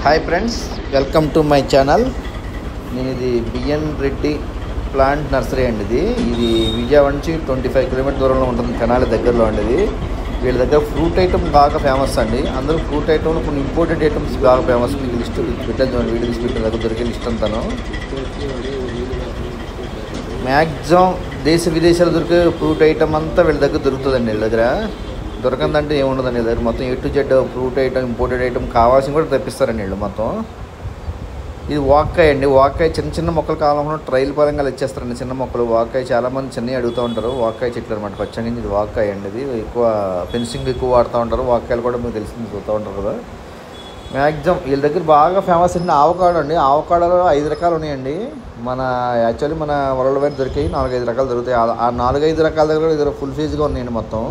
Hi friends, welcome to my channel. నేను ఇది B N Reddy plant nursery అండి. ఇది విజయవాడ నుంచి 25 కిలోమీటర్ దూరంలో ఉంటుంది, తెనాలి దగ్గరలో అండి. వీళ్ళ దగ్గర ఫ్రూట్ ఐటమ్ బాగా ఫేమస్ అండి. అందరూ ఫ్రూట్ ఐటమ్లో కొన్ని ఇంపోర్టెడ్ ఐటమ్స్ బాగా ఫేమస్. మీకు లిస్ట్ పెట్టాను, వీడియో లిస్ట్ పెట్టిన దగ్గర దొరికే లిస్ట్ అంతాను. మ్యాక్సిమం దేశ విదేశాలు దొరికే ఫ్రూట్ ఐటమ్ అంతా వీళ్ళ దగ్గర దొరుకుతుందండి. వీళ్ళ దగ్గర దొరకందంటే ఏముండదండి. వీళ్ళ దగ్గర మొత్తం A to Z fruit item, imported item కావాల్సింది కూడా తెప్పిస్తారండి వీళ్ళు మొత్తం. ఇది వాక్కాయ అండి. వాక్కాయ చిన్న చిన్న మొక్కలు కావాలనుకున్న ట్రైల్ పరంగా ఇచ్చేస్తారండి. చిన్న మొక్కలు వాక్కాయ చాలామంది చిన్నవి అడుగుతూ ఉంటారు. వాక్కాయ చెట్లు అనమాట, పచ్చని. ఇది వాక్కాయ అండి. ఇది ఎక్కువ ఫెన్సింగ్ ఎక్కువ వాడుతూ ఉంటారు. వాక్కాయలు కూడా మీకు తెలిసింది చూస్తూ ఉంటారు కదా. మ్యాక్సిమం వీళ్ళ దగ్గర బాగా ఫేమస్ అండి ఆవకాడో అండి. ఆవకాడోలో 5 రకాలు ఉన్నాయండి. యాక్చువల్లీ మన వరల్డ్ వైడ్ దొరికాయి 4-5 రకాలు దొరుకుతాయి. ఆ 4-5 రకాల దగ్గర ఫుల్ ఫేజ్గా ఉన్నాయండి మొత్తం.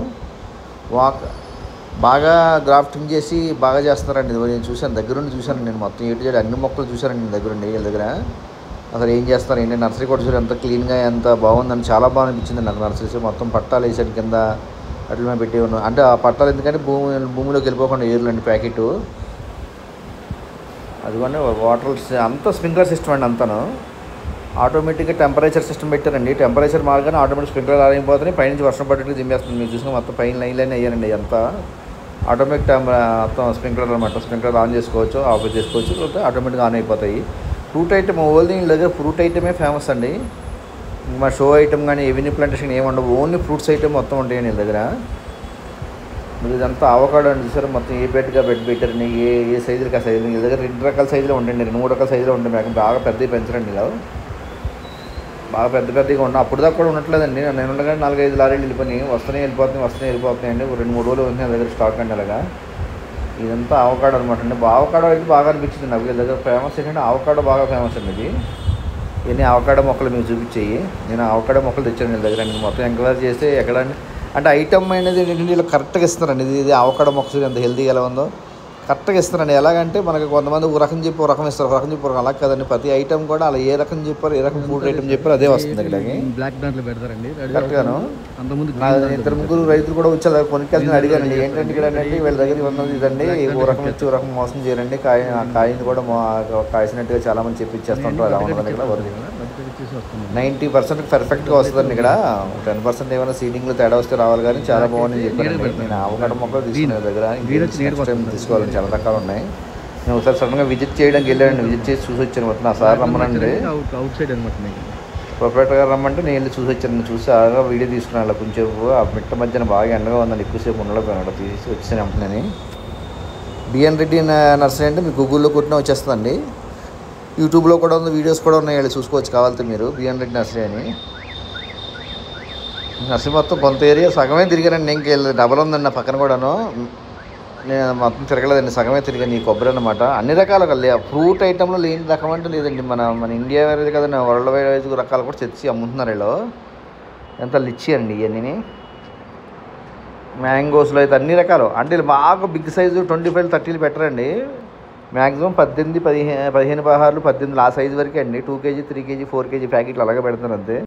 బాగా గ్రాఫ్టింగ్ చేసి బాగా చేస్తున్నారండి. నేను చూశాను, దగ్గరుండి చూశాను. నేను మొత్తం A to Z అన్ని మొక్కలు చూశానండి నేను దగ్గరుండి. వీళ్ళ దగ్గర అసలు ఏం చేస్తారు ఏంటి, నర్సరీ కూడా చూసారు ఎంత క్లీన్గా, ఎంత బాగుందని. చాలా బాగా అనిపించింది నాకు నర్సరీస్. మొత్తం పట్టాలు వేసాడు కింద, అట్ల మీద పెట్టి ఉన్నాను. అంటే ఆ పట్టాలు ఎందుకంటే భూమిలోకి వెళ్ళిపోకుండా ఏర్లండి ప్యాకెట్. అదిగోండి వాటర్ అంతా స్ప్రింక్లర్ సిస్టమ్ అండి. అంతాను ఆటోమేటిక్గా టెంపరేచర్ సిస్టమ్ పెట్టారండి. టెంపరేచర్ మారగానే ఆటోమేటిక్ స్ప్రింక్లర్ ఆగిపోతున్నాయి. పైనుంచి వర్షం పట్టేట్టు దింపేస్తుంది. మీరు చూసుకుని మొత్తం పైన లైన్ అయ్యారండి. అంతా ఆటోమేటిక్ మొత్తం స్ప్రింక్లర్ అనమాట. స్ప్రింక్లర్ ఆన్ చేసుకోవచ్చు, ఆఫ్ చేసుకోవచ్చు, లేకపోతే ఆటోమేటిక్గా ఆన్ అయిపోతాయి. ఫ్రూట్ ఐటమ్ ఓన్లీ వీళ్ళ దగ్గర ఫ్రూట్ ఐటమే ఫేమస్ అండి. మా షో ఐటమ్ కానీ ఎవెన్యూ ప్లాంటేషన్ ఏమి ఉండవు, ఓన్లీ ఫ్రూట్స్ ఐటమ్ మొత్తం ఉంటాయండి వీళ్ళ దగ్గర. మీరు ఇదంతా అవకాడో అండి. చూసారు మొత్తం ఏ బెడ్గా బెడ్ పెట్టారండి. ఏ సైజులకి ఆ సైజు. వీళ్ళ దగ్గర 2 రకాల సైజులో ఉంటాయండి, 3 రకాల సైజులో ఉంటాయి. మాకు బాగా పెద్దవి పెంచరండి ఇలా, బాగా పెద్దగా ఉన్నాయి. అప్పుడు దాకా కూడా ఉండట్లేదండి. నేను ఉండగానే 4-5 లారీలు వెళ్ళిపోయినాయి. వెళ్ళిపోతున్నాయండి. 2-3 రోజులు ఉంది నా దగ్గర స్టాక్ అండి. అలాగా ఇదంతా అవకాడో అనమాట అండి. అవకాడో అయితే బాగా అనిపించింది నాకు. వీళ్ళ దగ్గర ఫేమస్ ఏంటంటే అవకాడో బాగా ఫేమస్ అండి. ఇది ఇవన్నీ అవకాడో మొక్కలు మీకు చూపించాయి. నేను అవకాడో మొక్కలు తెచ్చాను వీళ్ళ దగ్గర. నేను మొత్తం ఎంక్వైరీ చేస్తే ఎక్కడ అంటే ఐటమ్ అనేది ఏంటంటే వీళ్ళు కరెక్ట్గా ఇస్తారండి. ఇది అవకాడో మొక్కలు ఎంత హెల్తీగా ఎలా ఉందో కరెక్ట్గా ఇస్తారండి. ఎలాగంటే మనకి కొంతమంది ఒక రకం చెప్పి ఒక రకం ఇస్తారు, ఒక రకం చెప్పి ఒక అలా కదండి. ప్రతి ఐటమ్ కూడా అలా ఏ రకం చెప్పారు, ఏ రకం ఫుడ్ ఐటమ్ చెప్పారు అదే వస్తుంది ఇక్కడికి. బ్లాక్ దాంట్లో పెడతారండి కరెక్ట్గాను. 2-3 రైతులు కూడా వచ్చి అలా కొనుక్కెళ్తే అడిగానండి ఏంటంటే ఇక్కడ ఏంటంటే వీళ్ళ దగ్గర ఉన్నది ఇదండి, ఓ రకం ఇచ్చి ఓ రకం మోసం చేయరండి. కాయని కూడా కాసినట్టుగా చాలా మంది చెప్పి ఇచ్చేస్తుంటారు. అలా ఉండదండి ఇక్కడ. 90% పర్ఫెక్ట్గా వస్తుందండి ఇక్కడ. 10% ఏమైనా సీడింగ్లో తేడా వస్తే రావాలి, కానీ చాలా బాగుంది చెప్పారండి. నేను అవకాడో మొక్కలు తీసుకునే దగ్గర తీసుకోవాలని చాలా రకాలు ఉన్నాయి. నేను ఒకసారి సడన్గా విజిట్ చేయడానికి వెళ్ళానండి. విజిట్ చేసి చూసి వచ్చాను మొత్తం. నా సార్ రమ్మనండి, అవుట్ సైడ్ అనమాట. ప్రొపరేటర్ గారు రమ్మంటే నేను వెళ్ళి చూసి వచ్చాను. చూసి బాగా వీడియో తీసుకున్నాను. అలా కొంచెం ఆ మిట్ట మధ్యన బాగా ఎండగా ఉందండి, ఎక్కువసేపు ఉండలేకపోయాను. తీసి వచ్చాను వెంటనే. బిఎన్ రెడ్డి నర్సరీ అంటే మీకు గూగుల్లో కొట్టినా వచ్చేస్తుందండి. యూట్యూబ్లో కూడా ఉంది, వీడియోస్ కూడా ఉన్నాయి, వెళ్ళి చూసుకోవచ్చు కావాలితే మీరు. బిఎన్ రెడ్డి నర్సరీ అని. నర్సరీ మొత్తం కొంత ఏరియా సగమే తిరిగానండి. ఇంకెళ్ళి డబల్ ఉందండి నా పక్కన కూడాను. నేను మొత్తం తిరగలేదండి, సగమే తిరిగాను. ఈ కొబ్బరి అనమాట. అన్ని రకాలు ఫ్రూట్ ఐటెంలో లేని రకం అంటే లేదండి. మన ఇండియా వేరేది కదండి, వరల్డ్ వైడ్ 5 రకాలు కూడా తెచ్చి అమ్ముతున్నారు వీళ్ళు. ఎంత లిచ్చి అండి ఇవన్నీ. మ్యాంగోస్లో అయితే అన్ని రకాలు. అంటే బాగా బిగ్ సైజు 25-30 పెట్టరండి. మ్యాక్సిమం 18, 15 పదహారులు 18 ఆ సైజు వరకే అండి. 2 kg, 3 kg, 4 kg ప్యాకెట్లు అలాగే పెడతారు అంతే.